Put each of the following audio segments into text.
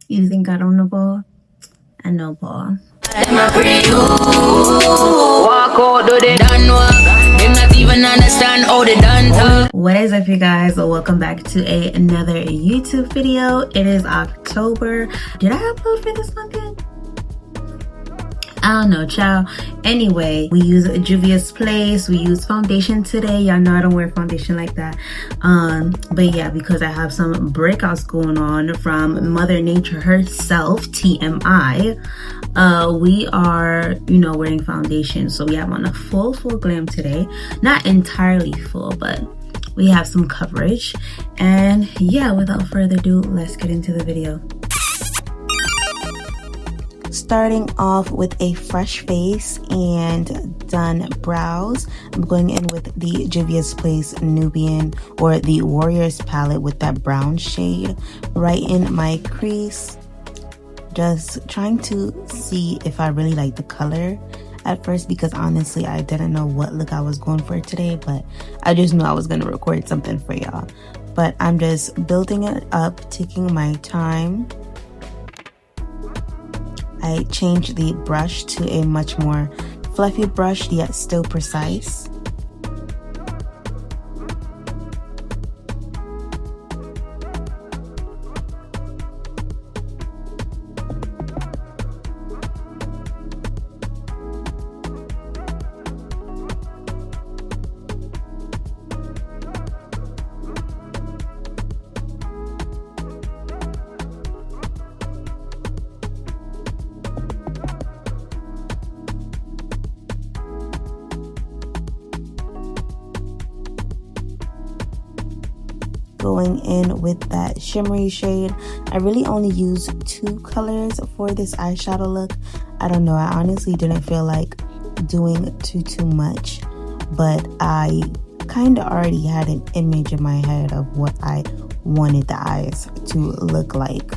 You think I don't know ball? I know ball. What is up, you guys? Welcome back to another YouTube video. It is October. Did I upload for this month yet? I don't know, child. Anyway, we use Juvia's Place. We use foundation today. Y'all know I don't wear foundation like that. But yeah, because I have some breakouts going on from Mother Nature herself, TMI. We are, wearing foundation. So we have on a full glam today. Not entirely full, but we have some coverage. And yeah, without further ado, let's get into the video. Starting off with a fresh face and done brows, I'm going in with the Juvia's Place Nubian or the Warriors palette with that brown shade right in my crease. Just trying to see if I really like the color at first, because honestly I didn't know what look I was going for today, but I just knew I was going to record something for y'all. But I'm just building it up, taking my time. I changed the brush to a much more fluffy brush, yet still precise. Going in with that shimmery shade. I really only use 2 colors for this eyeshadow look. I don't know, I honestly didn't feel like doing too much, but I kind of already had an image in my head of what I wanted the eyes to look like.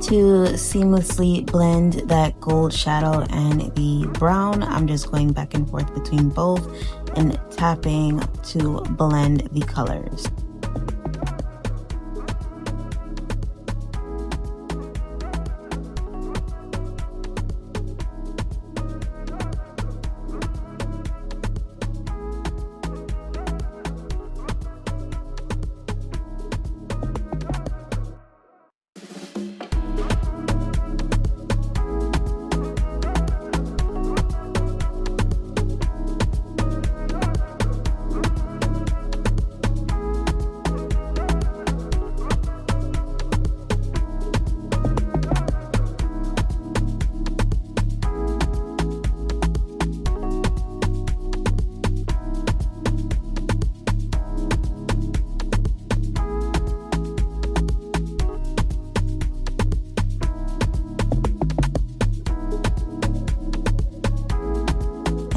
To seamlessly blend that gold shadow and the brown, I'm just going back and forth between both and tapping to blend the colors.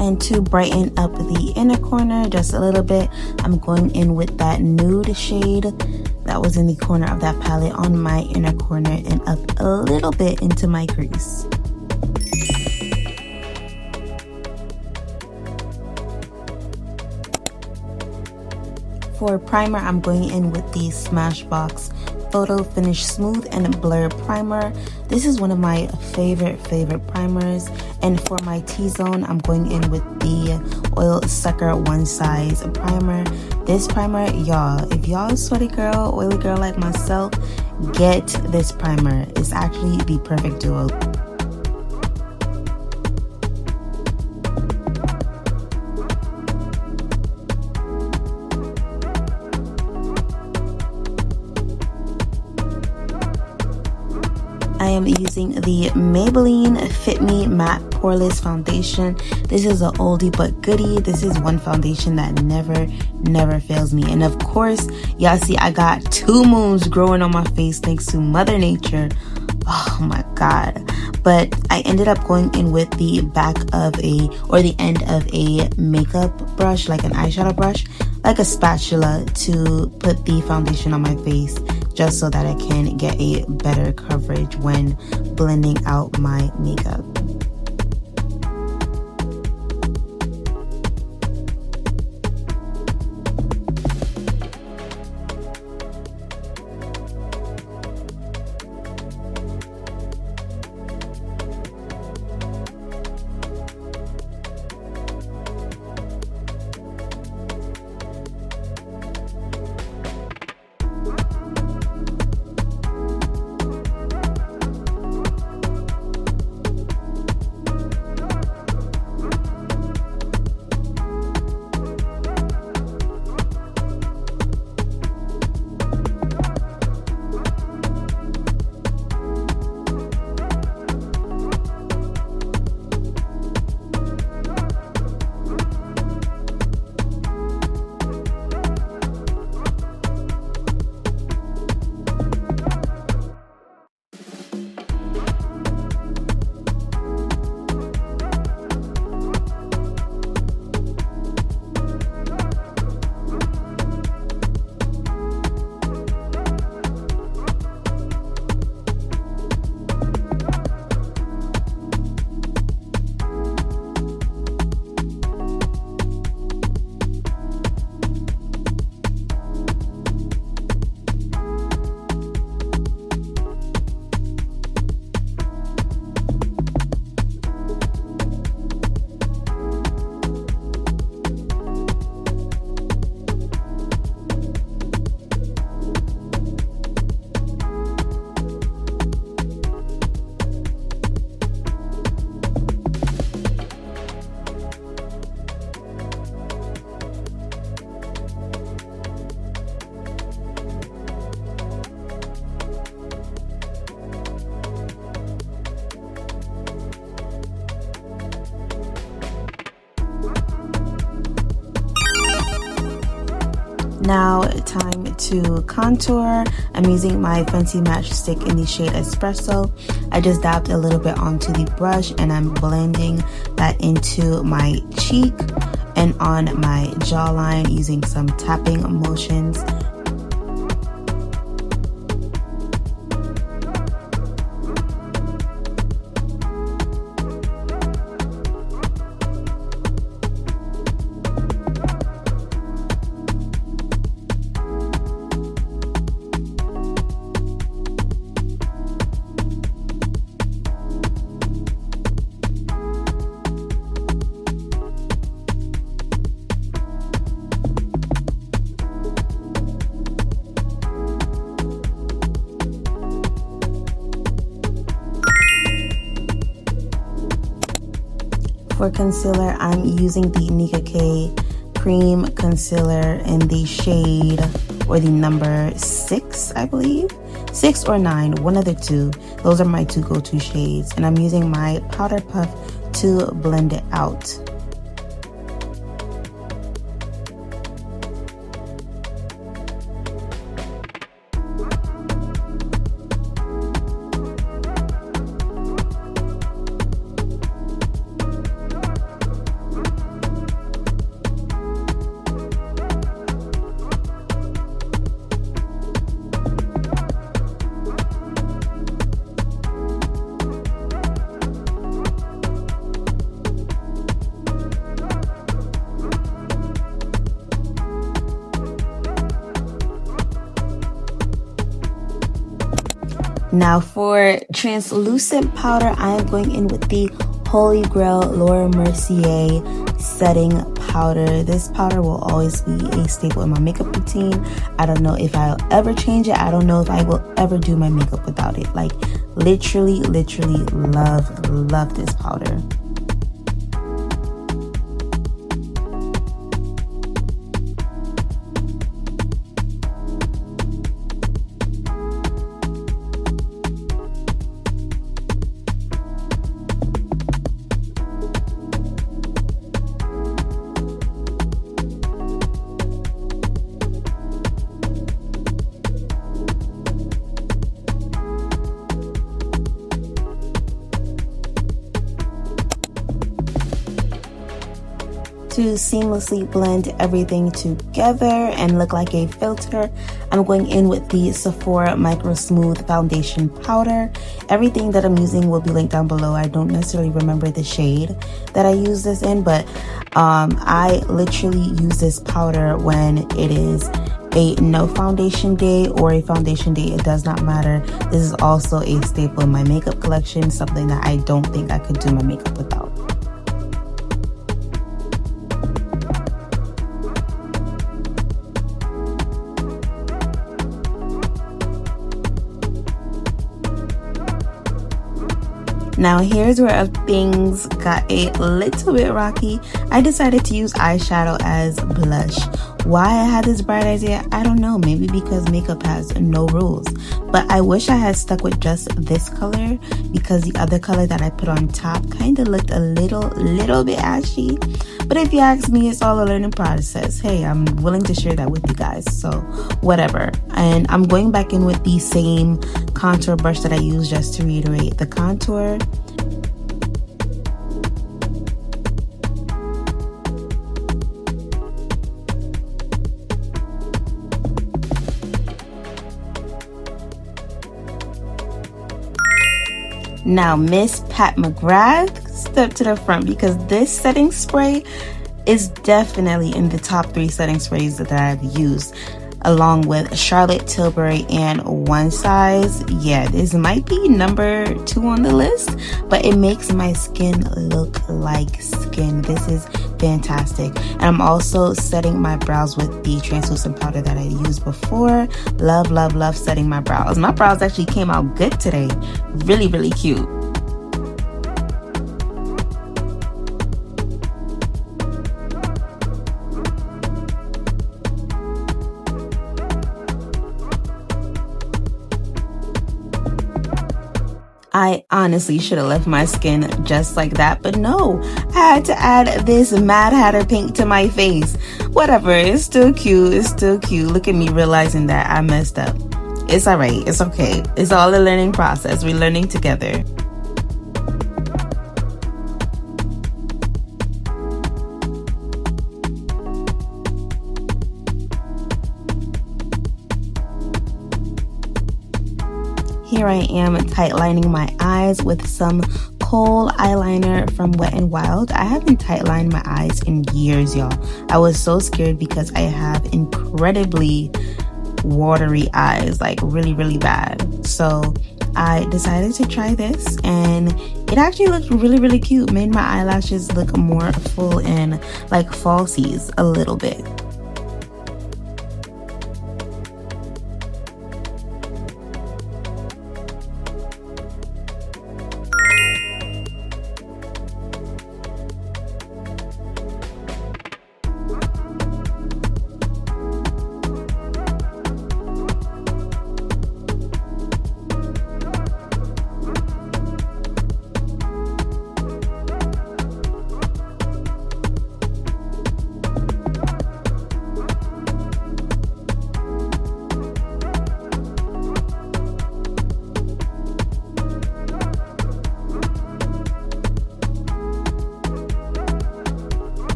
And to brighten up the inner corner just a little bit, I'm going in with that nude shade that was in the corner of that palette on my inner corner and up a little bit into my crease. For primer, I'm going in with the Smashbox Photo Finish Smooth and Blur Primer. This is one of my favorite primers. And for my T-zone, I'm going in with the Oil Sucker One Size Primer. This primer, y'all, if y'all a sweaty girl, oily girl like myself, get this primer. It's actually the perfect duo. I am using the Maybelline Fit Me Matte Poreless Foundation. This is an oldie but goodie. This is one foundation that never fails me. And of course, y'all see I got 2 moons growing on my face thanks to Mother Nature. Oh my god. but I ended up going in with the back of the end of a makeup brush, like an eyeshadow brush, like a spatula, to put the foundation on my face, just so that I can get a better coverage when blending out my makeup. Now time to contour. I'm using my Fenty Matchstick in the shade Espresso. I just dabbed a little bit onto the brush and I'm blending that into my cheek and on my jawline using some tapping motions. For concealer, I'm using the Nika K Cream Concealer in the shade, or the number 6, I believe. 6 or 9, one of the two. Those are my two go-to shades. And I'm using my powder puff to blend it out. Now for translucent powder, I am going in with the Holy Grail Laura Mercier setting powder. This powder will always be a staple in my makeup routine. I don't know if I'll ever change it. I don't know if I will ever do my makeup without it. Like literally love this powder. to seamlessly blend everything together and look like a filter, I'm going in with the Sephora Microsmooth foundation powder. Everything that I'm using will be linked down below. I don't necessarily remember the shade that I use this in, but I literally use this powder when it is a no foundation day or a foundation day. It does not matter. This is also a staple in my makeup collection, something that I don't think I could do my makeup without. Now here's where things got a little bit rocky. I decided to use eyeshadow as blush. Why I had this bright idea, I don't know. Maybe because makeup has no rules. But I wish I had stuck with just this color, because the other color that I put on top kind of looked a little bit ashy. But if you ask me, it's all a learning process. Hey, I'm willing to share that with you guys, so whatever. And I'm going back in with the same contour brush that I used just to reiterate the contour. Now Miss Pat McGrath stepped to the front, because this setting spray is definitely in the top 3 setting sprays that I've used, along with Charlotte Tilbury and One Size. Yeah, this might be number 2 on the list, but it makes my skin look like skin. This is fantastic. And I'm also setting my brows with the translucent powder that I used before. Love setting my brows. My brows actually came out good today. Really cute. I honestly should have left my skin just like that, but no, I had to add this Mad Hatter pink to my face. Whatever, it's still cute, it's still cute. Look at me realizing that I messed up. It's alright, it's okay. It's all a learning process. We're learning together. Here I am tight lining my eyes with some kohl eyeliner from Wet n Wild. I haven't tight lined my eyes in years, y'all. I was so scared because I have incredibly watery eyes, like really bad. So I decided to try this, and it actually looked really cute. Made my eyelashes look more full and like falsies a little bit.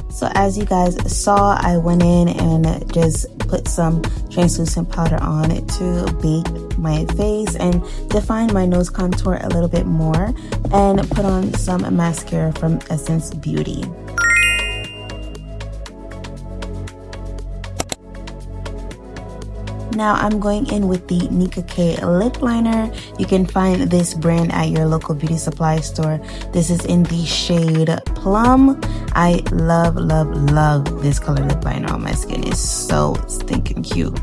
So as you guys saw, I went in and just put some translucent powder on it to bake my face and define my nose contour a little bit more, and put on some mascara from Essence Beauty. Now I'm going in with the Nika K lip liner. You can find this brand at your local beauty supply store. This is in the shade Plum. I love this color lip liner on my skin. It's so stinking cute.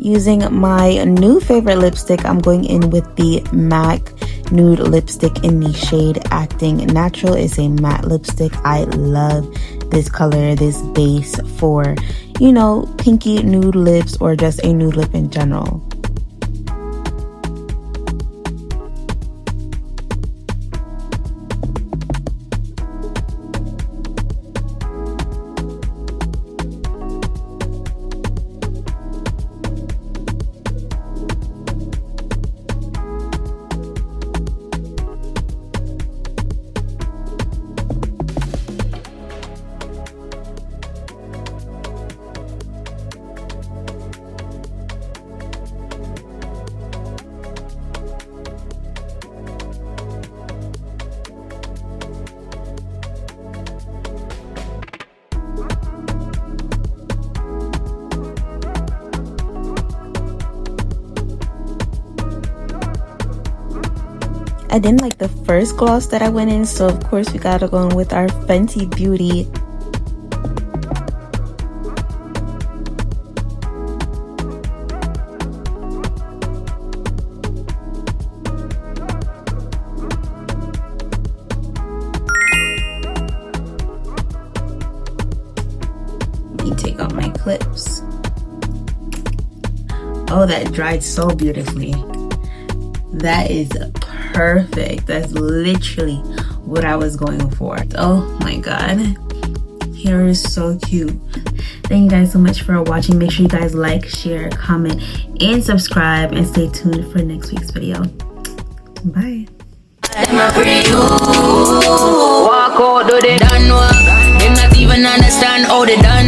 using my new favorite lipstick. I'm going in with the MAC nude lipstick in the shade Acting Natural. It's a matte lipstick. I love this color, this base for, you know, pinky nude lips or just a nude lip in general. I didn't like the first gloss that I went in, so of course we gotta go in with our Fenty Beauty. Let me take out my clips. Oh, that dried so beautifully. That is perfect. That's literally what I was going for. Oh my god, hair is so cute. Thank you guys so much for watching. Make sure you guys like, share, comment, and subscribe, and stay tuned for next week's video. Bye. Walk out, do they done work? They not even understand how they done